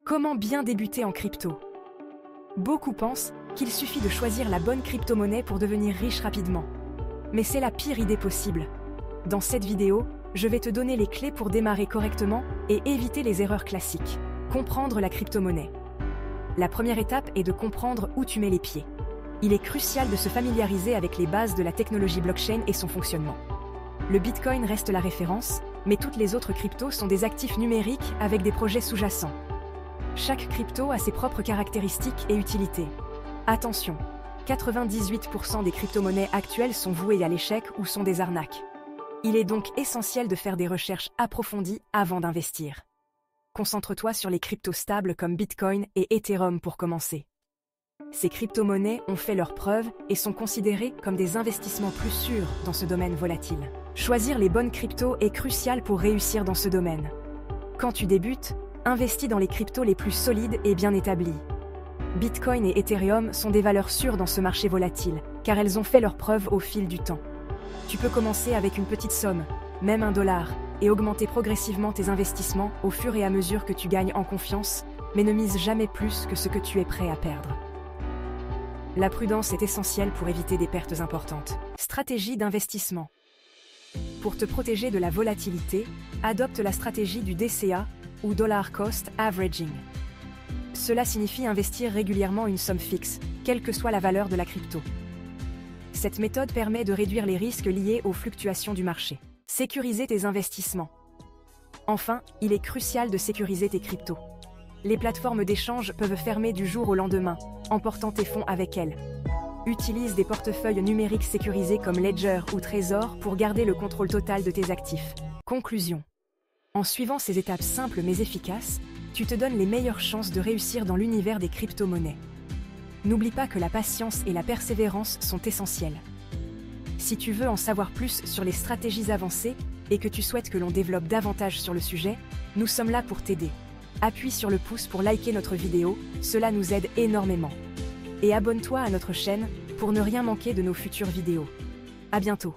Comment bien débuter en crypto? Beaucoup pensent qu'il suffit de choisir la bonne crypto-monnaie pour devenir riche rapidement. Mais c'est la pire idée possible. Dans cette vidéo, je vais te donner les clés pour démarrer correctement et éviter les erreurs classiques. Comprendre la crypto-monnaie. La première étape est de comprendre où tu mets les pieds. Il est crucial de se familiariser avec les bases de la technologie blockchain et son fonctionnement. Le Bitcoin reste la référence, mais toutes les autres cryptos sont des actifs numériques avec des projets sous-jacents. Chaque crypto a ses propres caractéristiques et utilités. Attention, 98% des crypto-monnaies actuelles sont vouées à l'échec ou sont des arnaques. Il est donc essentiel de faire des recherches approfondies avant d'investir. Concentre-toi sur les cryptos stables comme Bitcoin et Ethereum pour commencer. Ces crypto-monnaies ont fait leurs preuves et sont considérées comme des investissements plus sûrs dans ce domaine volatile. Choisir les bonnes cryptos est crucial pour réussir dans ce domaine. Quand tu débutes, investis dans les cryptos les plus solides et bien établies. Bitcoin et Ethereum sont des valeurs sûres dans ce marché volatile, car elles ont fait leurs preuves au fil du temps. Tu peux commencer avec une petite somme, même $1, et augmenter progressivement tes investissements au fur et à mesure que tu gagnes en confiance, mais ne mise jamais plus que ce que tu es prêt à perdre. La prudence est essentielle pour éviter des pertes importantes. Stratégie d'investissement. Pour te protéger de la volatilité, adopte la stratégie du DCA ou Dollar Cost Averaging. Cela signifie investir régulièrement une somme fixe, quelle que soit la valeur de la crypto. Cette méthode permet de réduire les risques liés aux fluctuations du marché. Sécuriser tes investissements. Enfin, il est crucial de sécuriser tes cryptos. Les plateformes d'échange peuvent fermer du jour au lendemain, emportant tes fonds avec elles. Utilise des portefeuilles numériques sécurisés comme Ledger ou Trezor pour garder le contrôle total de tes actifs. Conclusion. En suivant ces étapes simples mais efficaces, tu te donnes les meilleures chances de réussir dans l'univers des crypto-monnaies. N'oublie pas que la patience et la persévérance sont essentielles. Si tu veux en savoir plus sur les stratégies avancées et que tu souhaites que l'on développe davantage sur le sujet, nous sommes là pour t'aider. Appuie sur le pouce pour liker notre vidéo, cela nous aide énormément. Et abonne-toi à notre chaîne pour ne rien manquer de nos futures vidéos. À bientôt.